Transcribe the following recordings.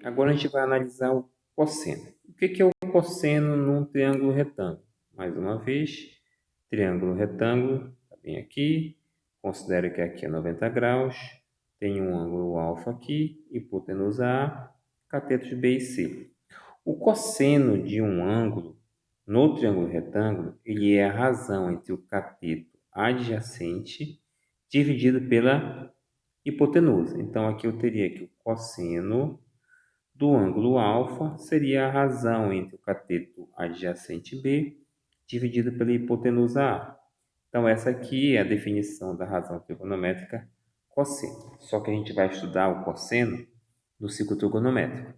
Agora a gente vai analisar o cosseno. O que é o cosseno num triângulo retângulo? Mais uma vez, triângulo retângulo, está bem aqui. Considero que aqui é 90 graus. Tem um ângulo alfa aqui, hipotenusa A, catetos B e C. O cosseno de um ângulo no triângulo retângulo, ele é a razão entre o cateto adjacente dividido pela hipotenusa. Então, aqui eu teria que o cosseno do ângulo alfa seria a razão entre o cateto adjacente B dividido pela hipotenusa A. Então, essa aqui é a definição da razão trigonométrica cosseno. Só que a gente vai estudar o cosseno no ciclo trigonométrico.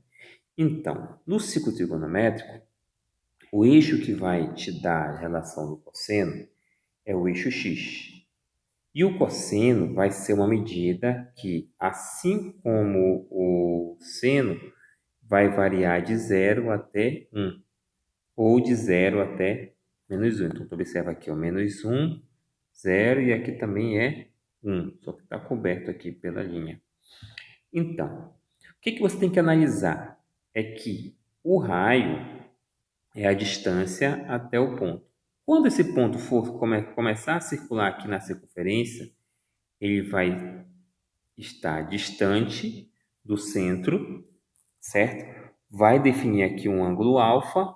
Então, no ciclo trigonométrico, o eixo que vai te dar a relação do cosseno é o eixo x. E o cosseno vai ser uma medida que, assim como o seno, vai variar de 0 até 1, ou de 0 até menos 1. Então, tu observa aqui, ó, menos 1, 0, e aqui também é 1, só que está coberto aqui pela linha. Então, o que você tem que analisar? É que o raio é a distância até o ponto. Quando esse ponto for começar a circular aqui na circunferência, ele vai estar distante do centro, certo? Vai definir aqui um ângulo alfa,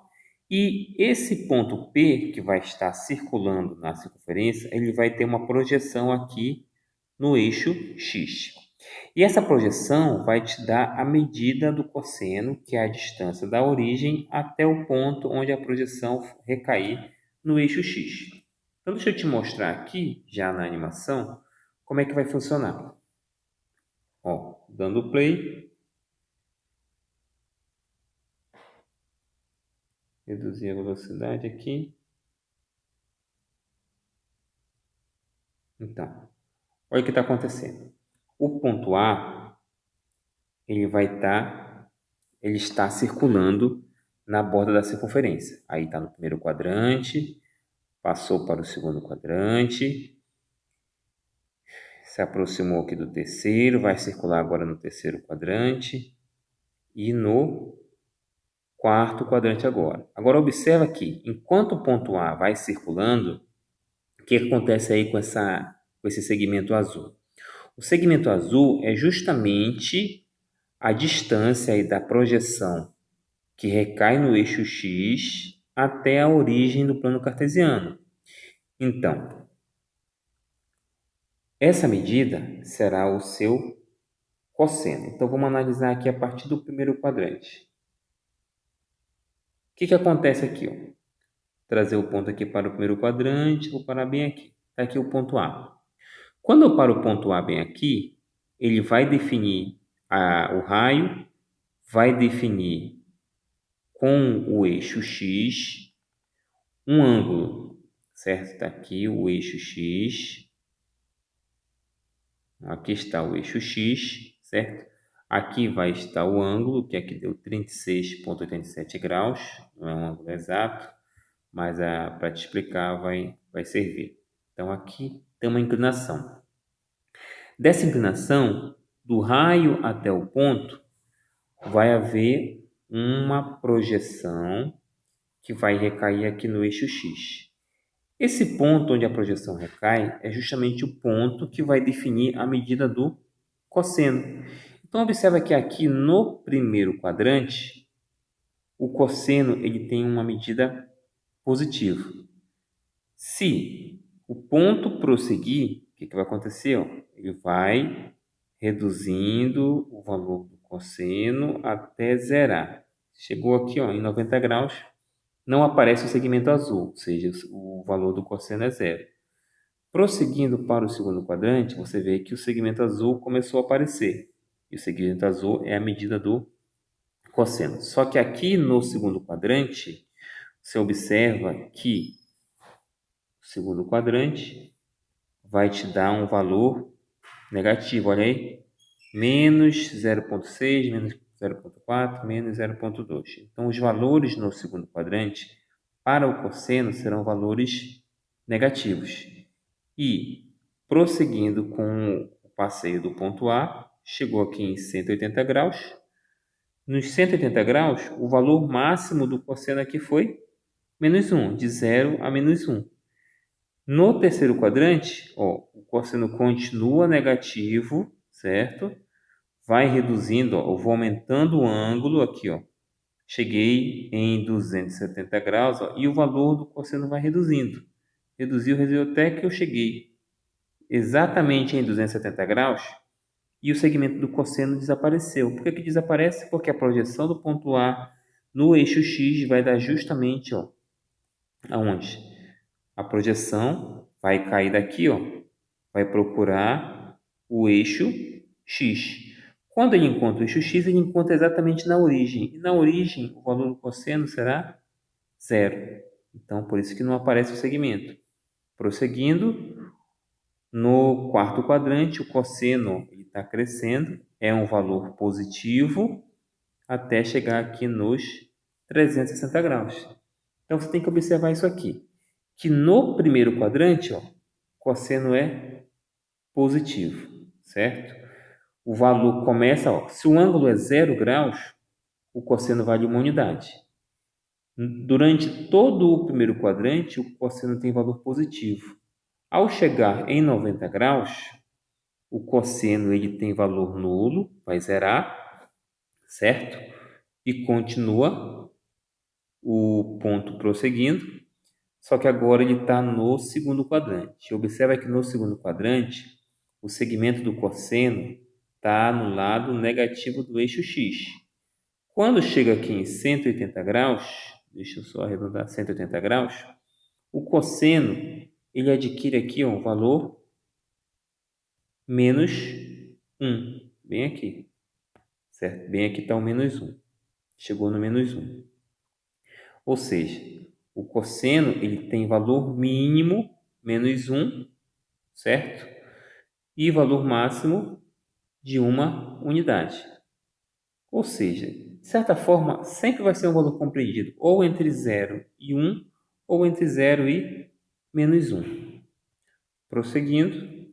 e esse ponto P, que vai estar circulando na circunferência, ele vai ter uma projeção aqui no eixo X. E essa projeção vai te dar a medida do cosseno, que é a distância da origem até o ponto onde a projeção recair no eixo X. Então, deixa eu te mostrar aqui, já na animação, como é que vai funcionar. Ó, dando play. Reduzir a velocidade aqui. Então, olha o que está acontecendo. O ponto A, ele está circulando na borda da circunferência. Aí está no primeiro quadrante, passou para o segundo quadrante, se aproximou aqui do terceiro, vai circular agora no terceiro quadrante e no quarto quadrante agora. Agora observa aqui, enquanto o ponto A vai circulando, o que acontece aí com esse segmento azul? O segmento azul é justamente a distância aí da projeção que recai no eixo X até a origem do plano cartesiano. Então, essa medida será o seu cosseno. Então, vamos analisar aqui a partir do primeiro quadrante. O que acontece aqui? Ó? Trazer o ponto aqui para o primeiro quadrante, vou parar bem aqui. Está aqui o ponto A. Quando eu paro o ponto A bem aqui, ele vai definir o raio, vai definir com o eixo X um ângulo, certo? Está aqui o eixo X. Aqui está o eixo X, certo? Aqui vai estar o ângulo, que aqui deu 36,87 graus. Não é um ângulo exato, mas para te explicar vai servir. Então, aqui tem uma inclinação. Dessa inclinação, do raio até o ponto, vai haver uma projeção que vai recair aqui no eixo X. Esse ponto onde a projeção recai é justamente o ponto que vai definir a medida do cosseno. Então, observa que aqui no primeiro quadrante, o cosseno ele tem uma medida positiva. Se o ponto prosseguir, o que vai acontecer? Ele vai reduzindo o valor do cosseno até zerar. Chegou aqui em 90 graus, não aparece o segmento azul, ou seja, o valor do cosseno é zero. Prosseguindo para o segundo quadrante, você vê que o segmento azul começou a aparecer. E o segmento azul é a medida do cosseno. Só que aqui no segundo quadrante, você observa que o segundo quadrante vai te dar um valor negativo. Olha aí, menos 0,6, menos 0,4, menos 0,2. Então, os valores no segundo quadrante para o cosseno serão valores negativos. E, prosseguindo com o passeio do ponto A, chegou aqui em 180 graus, nos 180 graus, o valor máximo do cosseno aqui foi menos 1, de 0 a menos 1. No terceiro quadrante, ó, o cosseno continua negativo, certo? Vai reduzindo, ó, eu vou aumentando o ângulo aqui, ó. Cheguei em 270 graus, ó, e o valor do cosseno vai reduzindo. Reduziu até que eu cheguei exatamente em 270 graus e o segmento do cosseno desapareceu. Por que desaparece? Porque a projeção do ponto A no eixo X vai dar justamente, ó, aonde? A projeção vai cair daqui, ó, vai procurar o eixo X. Quando ele encontra o eixo X, ele encontra exatamente na origem. E na origem, o valor do cosseno será zero. Então, por isso que não aparece o segmento. Prosseguindo, no quarto quadrante, o cosseno está crescendo, é um valor positivo, até chegar aqui nos 360 graus. Então, você tem que observar isso aqui, que no primeiro quadrante, ó, o cosseno é positivo, certo? O valor começa, ó, se o ângulo é 0 graus, o cosseno vale uma unidade. Durante todo o primeiro quadrante, o cosseno tem valor positivo. Ao chegar em 90 graus, o cosseno ele tem valor nulo, vai zerar, certo? E continua o ponto prosseguindo, só que agora ele está no segundo quadrante. Observa que no segundo quadrante, o segmento do cosseno está no lado negativo do eixo X. Quando chega aqui em 180 graus, deixa eu só arredondar 180 graus, o cosseno ele adquire aqui um valor menos 1, bem aqui, certo? Bem aqui está o menos 1, chegou no menos 1. Ou seja, o cosseno ele tem valor mínimo menos 1, certo? E valor máximo de uma unidade. Ou seja, de certa forma, sempre vai ser um valor compreendido ou entre 0 e 1, ou entre 0 e menos 1. Prosseguindo,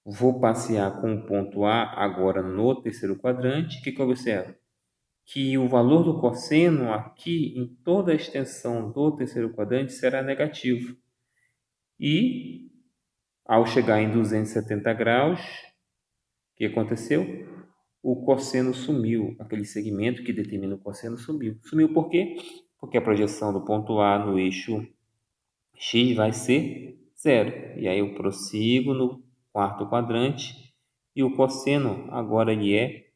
vou passear com o ponto A agora no terceiro quadrante. O que eu observo? Que o valor do cosseno aqui em toda a extensão do terceiro quadrante será negativo. E ao chegar em 270 graus, o que aconteceu? O cosseno sumiu, aquele segmento que determina o cosseno sumiu. Sumiu por quê? Porque a projeção do ponto A no eixo X vai ser zero. E aí eu prossigo no quarto quadrante e o cosseno agora ele é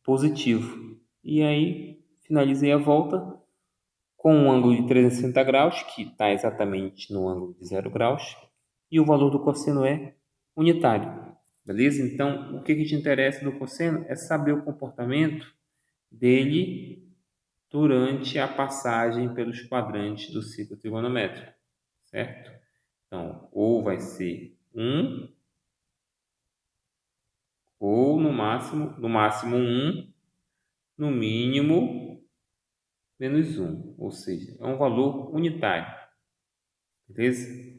positivo. E aí finalizei a volta com um ângulo de 360 graus, que está exatamente no ângulo de 0 graus, e o valor do cosseno é unitário. Beleza? Então, o que te interessa do cosseno é saber o comportamento dele durante a passagem pelos quadrantes do ciclo trigonométrico, certo? Então, ou vai ser 1, ou no máximo 1, no mínimo menos 1, ou seja, é um valor unitário, beleza?